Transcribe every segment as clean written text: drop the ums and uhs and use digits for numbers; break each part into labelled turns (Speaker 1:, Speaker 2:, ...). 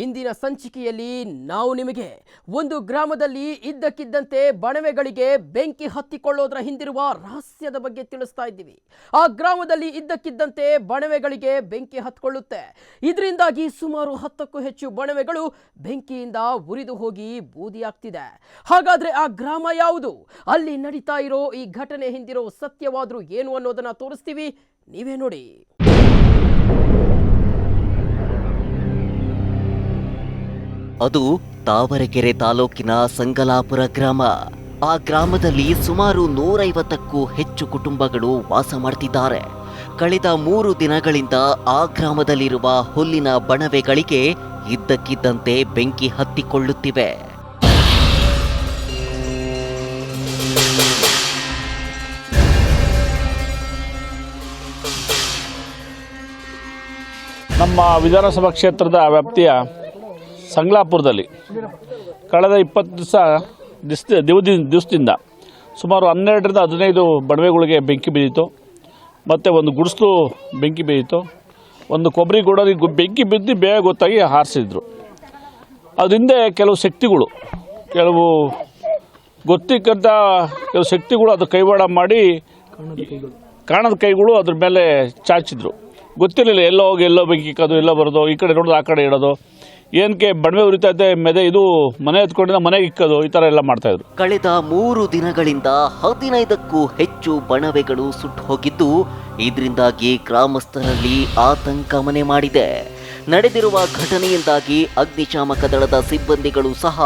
Speaker 1: ಇಂದಿನ ಸಂಚಿಕೆಯಲ್ಲಿ ನಾವು ನಿಮಗೆ ಒಂದು ಗ್ರಾಮದಲ್ಲಿ ಇದ್ದಕ್ಕಿದ್ದಂತೆ ಬಣವೆಗಳಿಗೆ ಬೆಂಕಿ ಹತ್ತಿಕೊಳ್ಳೋದರ ಹಿಂದಿರುವ ರಹಸ್ಯದ ಬಗ್ಗೆ ತಿಳಿಸ್ತಾ ಇದ್ದೀವಿ. ಆ ಗ್ರಾಮದಲ್ಲಿ ಇದ್ದಕ್ಕಿದ್ದಂತೆ ಬಣವೆಗಳಿಗೆ ಬೆಂಕಿ ಹತ್ತಿಕೊಳ್ಳುತ್ತೆ. ಇದರಿಂದಾಗಿ ಸುಮಾರು 10ಕ್ಕೂ ಹೆಚ್ಚು ಬಣವೆಗಳು ಬೆಂಕಿಯಿಂದ ಉರಿದು ಹೋಗಿ ಬೂದಿಯಾಗ್ತಿದೆ. ಹಾಗಾದ್ರೆ ಆ ಗ್ರಾಮ ಯಾವುದು? ಅಲ್ಲಿ ನಡೀತಾ ಇರೋ ಈ ಘಟನೆ ಹಿಂದಿರೋ ಸತ್ಯವಾದ್ರೂ ಏನು ಅನ್ನೋದನ್ನ ತೋರಿಸ್ತೀವಿ, ನೀವೇ ನೋಡಿ.
Speaker 2: ಅದು ತಾವರೆಕೆರೆ ತಾಲೂಕಿನ ಸಂಗಲಾಪುರ ಗ್ರಾಮ. ಆ ಗ್ರಾಮದಲ್ಲಿ ಸುಮಾರು 150ಕ್ಕೂ ಹೆಚ್ಚು ಕುಟುಂಬಗಳು ವಾಸ ಮಾಡ್ತಿದ್ದಾರೆ. ಕಳೆದ 3 ದಿನಗಳಿಂದ ಆ ಗ್ರಾಮದಲ್ಲಿರುವ ಹುಲ್ಲಿನ ಬಣವೆಗಳಿಗೆ ಇದ್ದಕ್ಕಿದ್ದಂತೆ ಬೆಂಕಿ ಹತ್ತಿಕೊಳ್ಳುತ್ತಿವೆ.
Speaker 3: ನಮ್ಮ ವಿಧಾನಸಭಾ ಕ್ಷೇತ್ರದ ವ್ಯಾಪ್ತಿಯ ಸಂಗಲಾಪುರದಲ್ಲಿ ಕಳೆದ 20 ದಿವಸದಿಂದ ಸುಮಾರು 12ರಿಂದ 15 ಬಣವೆಗಳಿಗೆ ಬೆಂಕಿ ಬಿದ್ದಿತ್ತು. ಮತ್ತು ಒಂದು ಗುಡಿಸಲು ಬೆಂಕಿ ಬಿದ್ದಿತ್ತು. ಒಂದು ಕೊಬ್ಬರಿ ಗೋಡರಿಗೆ ಬೆಂಕಿ ಬಿದ್ದು ಬೇಗ ಗೊತ್ತಾಗಿ ಹಾರಿಸಿದ್ರು. ಅದರಿಂದ ಕೆಲವು ಶಕ್ತಿಗಳು, ಕೆಲವು ಗೊತ್ತಿಕ್ಕಂಥ ಕೆಲವು ಶಕ್ತಿಗಳು ಅದು ಕೈವಾಡ ಮಾಡಿ ಕಾಣದ ಕೈಗಳು ಅದ್ರ ಮೇಲೆ ಚಾಚಿದ್ರು. ಗೊತ್ತಿರಲಿಲ್ಲ ಎಲ್ಲೋ ಹೋಗಿ ಎಲ್ಲೋ ಬೆಂಕಿ ಇಕ್ಕೋದು, ಎಲ್ಲೋ ಬರೋದು, ಈ ಕಡೆ ನೋಡೋದು ಆ ಕಡೆ ಇಡೋದು, ಏನಕ್ಕೆ ಬಣವೆ ಉರಿತಾ ಇದೆ ಮೆದೆ ಇದು ಮನೆ ಎತ್ಕೊಂಡಿಂದ ಮನೆಗೆ ಇಕ್ಕೋದು, ಈ ಥರ ಎಲ್ಲ ಮಾಡ್ತಾಯಿದ್ರು.
Speaker 2: ಕಳೆದ 3 ದಿನಗಳಿಂದ 15ಕ್ಕೂ ಹೆಚ್ಚು ಬಣವೆಗಳು ಸುಟ್ಟು ಹೋಗಿದ್ದು, ಇದರಿಂದಾಗಿ ಗ್ರಾಮಸ್ಥರಲ್ಲಿ ಆತಂಕ ಮನೆ ಮಾಡಿದೆ. ನಡೆದಿರುವ ಘಟನೆಯಿಂದಾಗಿ ಅಗ್ನಿಶಾಮಕ ದಳದ ಸಿಬ್ಬಂದಿಗಳು ಸಹ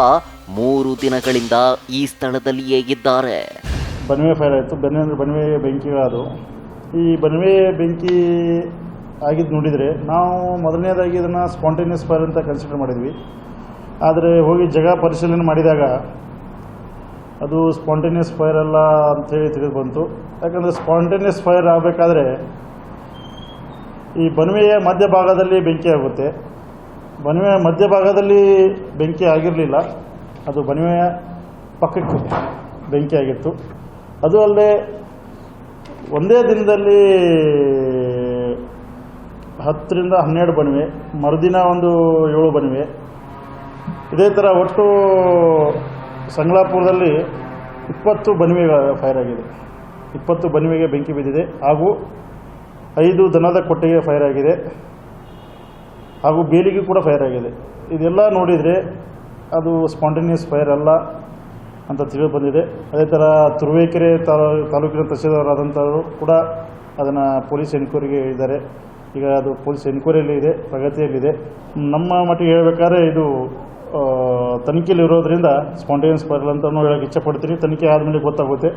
Speaker 2: 3 ದಿನಗಳಿಂದ ಈ ಸ್ಥಳದಲ್ಲಿಯೇ ಇದ್ದಾರೆ.
Speaker 4: ಬಣವೆ ಫೈರ್ ಆಯಿತು. ಬಣವೆ ಬೆಂಕಿ ಅದು. ಈ ಬಣವೆ ಬೆಂಕಿ ಆಗಿದ್ದು ನೋಡಿದರೆ ನಾವು ಮೊದಲನೇದಾಗಿ ಇದನ್ನು ಸ್ಪಾಂಟೇನಿಯಸ್ ಫೈರ್ ಅಂತ ಕನ್ಸಿಡರ್ ಮಾಡಿದ್ವಿ. ಆದರೆ ಹೋಗಿ ಜಾಗ ಪರಿಶೀಲನೆ ಮಾಡಿದಾಗ ಅದು ಸ್ಪಾಂಟೇನಿಯಸ್ ಫೈರ್ ಅಲ್ಲ ಅಂಥೇಳಿ ತಿಳಿದು ಬಂತು. ಯಾಕಂದರೆ ಸ್ಪಾಂಟೇನಿಯಸ್ ಫೈರ್ ಆಗಬೇಕಾದ್ರೆ ಈ ಬಣವೆಯ ಮಧ್ಯಭಾಗದಲ್ಲಿ ಬೆಂಕಿ ಆಗುತ್ತೆ. ಬಣವೆಯ ಮಧ್ಯಭಾಗದಲ್ಲಿ ಬೆಂಕಿ ಆಗಿರಲಿಲ್ಲ, ಅದು ಬಣವೆಯ ಪಕ್ಕಕ್ಕೆ ಬೆಂಕಿ ಆಗಿತ್ತು. ಅದು ಅಲ್ಲದೆ ಒಂದೇ ದಿನದಲ್ಲಿ 10ರಿಂದ 12 ಬಣವೆ, ಮರುದಿನ ಒಂದು 7 ಬಣವೆ, ಇದೇ ಥರ ಒಟ್ಟು ಸಂಗಲಾಪುರದಲ್ಲಿ 20 ಬಣವೆ ಫೈರ್ ಆಗಿದೆ. 20 ಬಣವೆಗೆ ಬೆಂಕಿ ಬಿದ್ದಿದೆ. ಹಾಗೂ 5 ದನದ ಕೊಟ್ಟಿಗೆ ಫೈರ್ ಆಗಿದೆ. ಹಾಗೂ ಬೇಲಿಗೆ ಕೂಡ ಫೈರ್ ಆಗಿದೆ. ಇದೆಲ್ಲ ನೋಡಿದರೆ ಅದು ಸ್ಪಾಂಟೇನಿಯಸ್ ಫೈರ್ ಅಲ್ಲ ಅಂತ ತಿಳಿದು ಬಂದಿದೆ. ಅದೇ ಥರ ತುರುವೇಕೆರೆ ತಾಲೂಕಿನ ತಹಸೀಲ್ದಾರರಾದಂಥವರು ಕೂಡ ಅದನ್ನು ಪೊಲೀಸ್ ಎನ್ಕ್ವೈರಿಗೆ ಹೇಳಿದ್ದಾರೆ. ಈಗ ಅದು ಪೊಲೀಸ್ ಎನ್ಕ್ವೈರಿಯಲ್ಲಿ ಇದೆ, ಪ್ರಗತಿಯಲ್ಲಿದೆ. ನಮ್ಮ ಮಟ್ಟಿಗೆ ಹೇಳಬೇಕಾದ್ರೆ ಇದು ತನಿಖೆಯಲ್ಲಿ ಇರೋದ್ರಿಂದ ಸ್ಪಾಂಟೇನಿಯಸ್ ಫೈರ್ ಅಂತ ಹೇಳೋಕ್ಕೆ ಇಚ್ಛೆಪಡ್ತೀನಿ. ತನಿಖೆ ಆದಮೇಲೆ ಗೊತ್ತಾಗುತ್ತೆ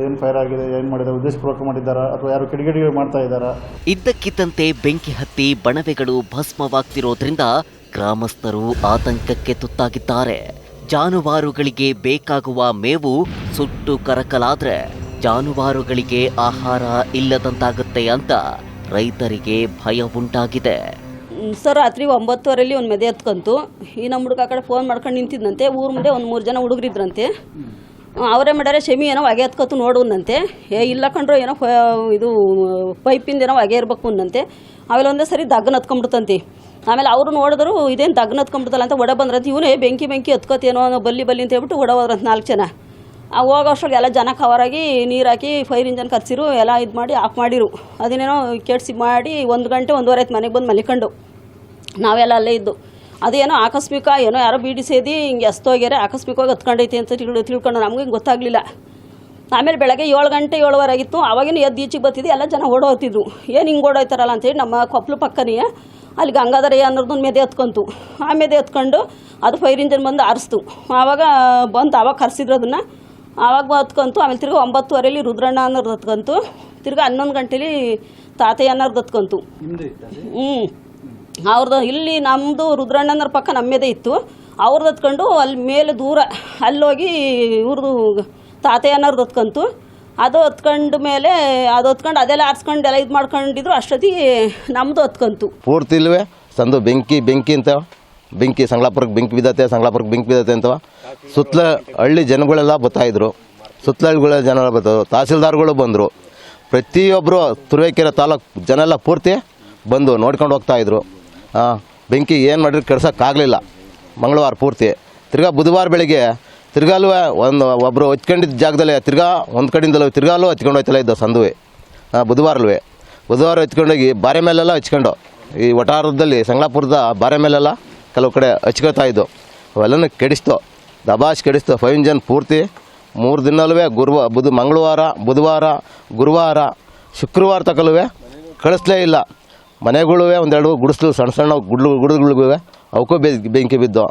Speaker 4: ಏನು ಫೈರ್ ಆಗಿದೆ, ಏನು ಮಾಡಿದ್ದಾರೆ, ಉದ್ದೇಶಪೂರ್ವಕ ಮಾಡಿದ್ದಾರಾ ಅಥವಾ ಯಾರು ಕಿಡಿಗೇಡಿ ಮಾಡ್ತಾ ಇದ್ದಾರಾ.
Speaker 2: ಇದ್ದಕ್ಕಿದ್ದಂತೆ ಬೆಂಕಿ ಹತ್ತಿ ಬಣವೆಗಳು ಭಸ್ಮವಾಗ್ತಿರೋದ್ರಿಂದ ಗ್ರಾಮಸ್ಥರು ಆತಂಕಕ್ಕೆ ತುತ್ತಾಗಿದ್ದಾರೆ. ಜಾನುವಾರುಗಳಿಗೆ ಬೇಕಾಗುವ ಮೇವು ಸುಟ್ಟು ಕರಕಲಾದ್ರೆ ಜಾನುವಾರುಗಳಿಗೆ ಆಹಾರ ಇಲ್ಲದಂತಾಗುತ್ತೆ ಅಂತ ರೈತರಿಗೆ ಭಯ ಉಂಟಾಗಿದೆ.
Speaker 5: ಸರ್ ರಾತ್ರಿ 9:30 ಒಂದು ಮೆದೆ ಎತ್ಕೊಂತು. ಈ ನಮ್ಮ ಹುಡುಗ ಆ ಕಡೆ ಫೋನ್ ಮಾಡ್ಕೊಂಡು ನಿಂತಿದ್ದಂತೆ. ಊರ ಮುಂದೆ ಒಂದು 3 ಜನ ಹುಡುಗರಿದ್ರಂತೆ. ಅವರೇ ಮಾಡ್ಯಾರೆ ಶಮಿ ಏನೋ ಹೊಗೆ ಎತ್ಕೊತು ನೋಡುವಂತೆ. ಇಲ್ಲ ಕಂಡ್ರು ಏನೋ ಇದು ಪೈಪಿಂದ ಏನೋ ಹೊಗೆ ಇರಬೇಕು ಅನ್ನಂತೆ. ಆಮೇಲೆ ಒಂದೇ ಸರಿ ದಗ್ಗನ ಹತ್ಕೊಂಡ್ಬಿಡ್ತಂತೆ. ಆಮೇಲೆ ಅವರು ನೋಡಿದ್ರು ಇದೇನು ದಗ್ಗನ ಹತ್ಕೊಂಡ್ಬಿಡ್ತಲ್ಲ ಅಂತ ಒಡೆ ಬಂದ್ರಂತೆ. ಇವನೇ ಬೆಂಕಿ ಹತ್ಕೋತೇನೋ ಬಲ್ಲಿ ಅಂತ ಹೇಳ್ಬಿಟ್ಟು ಒಡೆ ಹೋದ್ರಂತ 4 ಜನ. ಹೋಗೋಷ್ಟ್ರಾಗ ಎಲ್ಲ ಜನ ಕವರಾಗಿ ನೀರು ಹಾಕಿ ಫೈರ್ ಇಂಜನ್ ಕರ್ಸಿರು, ಎಲ್ಲ ಇದು ಮಾಡಿ ಆಫ್ ಮಾಡಿರು. ಅದನ್ನೇನೋ ಕೆಡ್ಸಿ ಮಾಡಿ 1 ಗಂಟೆ 1:15 ಆಯ್ತು ಮನೆಗೆ ಬಂದು ಮಲಿಕೊಂಡು. ನಾವೆಲ್ಲ ಅಲ್ಲೇ ಇದ್ದು. ಅದೇನೋ ಆಕಸ್ಮಿಕ ಏನೋ ಯಾರೋ ಬೀಡಿ ಸೇದಿ ಹಿಂಗೆ ಎಸ್ತೋಗ್ಯಾರೆ, ಆಕಸ್ಮಿಕವಾಗಿ ಹತ್ಕೊಂಡೈತಿ ಅಂತ ತಿಳ್ಕೊಂಡು ನಮಗೂ ಹಿಂಗೆ ಗೊತ್ತಾಗಲಿಲ್ಲ. ಆಮೇಲೆ ಬೆಳಗ್ಗೆ 7 ಗಂಟೆ 7:15 ಆಗಿತ್ತು. ಅವಾಗಿನ ಎದ್ದು ಈಚೆಗೆ ಬರ್ತಿದ್ದೆ, ಎಲ್ಲ ಜನ ಓಡೋಗ್ತಿದ್ರು. ಏನು ಹಿಂಗೆ ಓಡೋಯ್ತಾರಲ್ಲ ಅಂತೇಳಿ ನಮ್ಮ ಕೊಪ್ಪಲು ಪಕ್ಕನೇ ಅಲ್ಲಿ ಗಂಗಾಧರಯ್ಯ ಅನ್ನೋದೊಂದು ಮೆದೆ ಎತ್ಕೊಂತು. ಆ ಮೆದೆ ಎತ್ಕೊಂಡು ಅದು ಫೈರ್ ಇಂಜನ್ ಬಂದು ಆರಿಸ್ತು. ಆವಾಗ ಆವಾಗ ಕರ್ಸಿದ್ರು ಅದನ್ನು. ಆವಾಗ ಹತ್ಕೊಂತು. ಆಮೇಲೆ ತಿರ್ಗಿ 9:15 ರುದ್ರಣ್ಣ ಅನ್ನೋರ್ದು ಹತ್ಕೊಂತು. ತಿರ್ಗಿ 11 ಗಂಟೆಲಿ ತಾತಯ್ಯ ಅನ್ನೋರ್ದು ಹತ್ಕೊಂತು. ಅವ್ರದ್ದು ಇಲ್ಲಿ ನಮ್ಮದು ರುದ್ರಣ್ಣನವ್ರ ಪಕ್ಕ ನಮ್ಮೇದೇ ಇತ್ತು. ಅವ್ರದ್ದು ಹತ್ಕೊಂಡು ಅಲ್ಲಿ ಮೇಲೆ ದೂರ ಅಲ್ಲೋಗಿ ಇವ್ರದ್ದು ತಾತಯ್ಯ ಅನ್ನೋರ್ದು ಹತ್ಕೊಂತು. ಅದು ಹತ್ಕೊಂಡು ಮೇಲೆ ಅದು ಹತ್ಕೊಂಡು ಅದೆಲ್ಲ ಆರಿಸ್ಕೊಂಡು ಎಲ್ಲ ಇದು ಮಾಡ್ಕೊಂಡಿದ್ರು. ಅಷ್ಟೊತ್ತಿಗೆ ನಮ್ಮದು ಹತ್ಕೊಂತು.
Speaker 6: ಪೂರ್ತಿ ಇಲ್ವೇ ಸಂದು ಬೆಂಕಿ ಅಂತ ಬೆಂಕಿ ಸಂಗಲಾಪುರಕ್ಕೆ ಬೆಂಕಿ ಬಿದ್ದತೆ ಅಂತವ ಸುತ್ತಲ ಹಳ್ಳಿ ಜನಗಳೆಲ್ಲ ಬರ್ತಾಯಿದ್ರು. ಸುತ್ತಲ ಹಳ್ಳಿಗಳ ಜನ ಬರ್ತಾವೆ. ತಹಸೀಲ್ದಾರ್ಗಳು ಬಂದರು. ಪ್ರತಿಯೊಬ್ಬರು ತುರುವೇಕೆರೆ ತಾಲೂಕು ಜನ ಎಲ್ಲ ಪೂರ್ತಿ ಬಂದು ನೋಡ್ಕೊಂಡು ಹೋಗ್ತಾಯಿದ್ರು. ಬೆಂಕಿ ಏನು ಮಾಡಿದ್ರು ಕೆಡ್ಸೋಕ್ಕಾಗಲಿಲ್ಲ ಮಂಗಳವಾರ ಪೂರ್ತಿ. ತಿರ್ಗಾ ಬುಧವಾರ ಬೆಳಿಗ್ಗೆ ತಿರ್ಗಾಲು ಒಬ್ಬರು ಹಚ್ಕೊಂಡಿದ್ದ ಜಾಗದಲ್ಲೇ ತಿರ್ಗಾ ಒಂದು ಕಡೆಯಿಂದಲೂ ತಿರ್ಗಾಲು ಹಚ್ಕೊಂಡು ಹೋಯ್ತಲ್ಲ ಇದ್ದು ಸಂದುವೆ. ಬುಧವಾರ ಹಚ್ಕೊಂಡೋಗಿ ಬಾರೆ ಮೇಲೆಲ್ಲ ಹಚ್ಕೊಂಡು ಈ ವಟಾರದಲ್ಲಿ ಸಂಗ್ಲಾಪುರದ ಬಾರೆ ಮೇಲೆಲ್ಲ ಕೆಲವು ಕಡೆ ಹಚ್ಕೊತಾ ಇದ್ದು. ಅವೆಲ್ಲನೂ ಕೆಡಿಸ್ತು, ದಬಾಶ್ ಕೆಡಿಸ್ತು. 5 ಇಂಜನ್ ಪೂರ್ತಿ 3 ದಿನಲ್ಲೂ ಮಂಗಳವಾರ, ಬುಧವಾರ, ಗುರುವಾರ, ಶುಕ್ರವಾರ ತಕಲೂ ಕಳಿಸ್ಲೇ ಇಲ್ಲ. ಮನೆಗಳು ಒಂದೆರಡು ಗುಡಿಸ್ಲು ಸಣ್ಣ ಗುಡಿಗಳಿವೆ ಅವಕ್ಕೂ ಬೆಂಕಿ ಬಿದ್ದು.